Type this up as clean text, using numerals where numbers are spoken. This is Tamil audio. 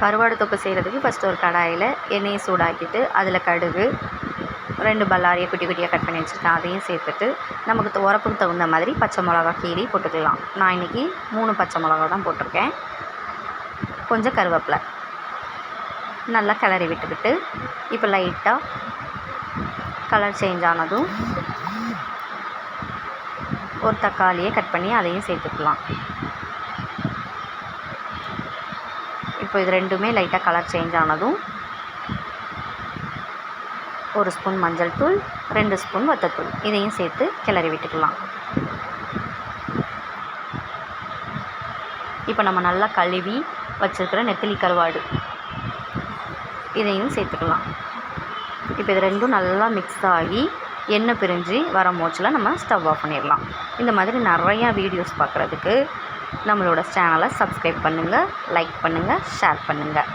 கருவாடு தொக்கு செய்கிறதுக்கு ஃபஸ்ட்டு ஒரு கடாயில் எண்ணெயை சூடாக்கிட்டு அதில் கடுகு 2 பல்லாரியை குட்டி குட்டியாக கட் பண்ணி வச்சுருக்கேன், அதையும் சேர்த்துட்டு நமக்கு உரப்புக்கு தகுந்த மாதிரி பச்சை மிளகா கீரி போட்டுக்கலாம். நான் இன்றைக்கி 3 பச்சை மிளகா தான் போட்டிருக்கேன். கொஞ்சம் கருவேப்பிலை நல்லா கிளறி விட்டுக்கிட்டு இப்போ லைட்டாக கலர் சேஞ்ச் ஆனதும் ஒரு தக்காளியை கட் பண்ணி அதையும் சேர்த்துக்கலாம். இப்போ இது ரெண்டுமே லைட்டாக கலர் சேஞ்ச் ஆனதும் 1 ஸ்பூன் மஞ்சள் தூள், 2 ஸ்பூன் வத்தத்தூள் இதையும் சேர்த்து கிளறி விட்டுக்கலாம். இப்போ நம்ம நல்லா கழுவி வச்சுருக்கிற நெத்திலி கருவாடு இதையும் சேர்த்துக்கலாம். இப்போ இது ரெண்டும் நல்லா மிக்ஸ் ஆகி எண்ணெய் பிரிஞ்சு வர மோச்சில் நம்ம ஸ்டவ் ஆஃப் பண்ணிடலாம். இந்த மாதிரி நிறையா வீடியோஸ் பார்க்குறதுக்கு நம்மளோட சேனலை சப்ஸ்கிரைப் பண்ணுங்கள், லைக் பண்ணுங்கள், ஷேர் பண்ணுங்கள்.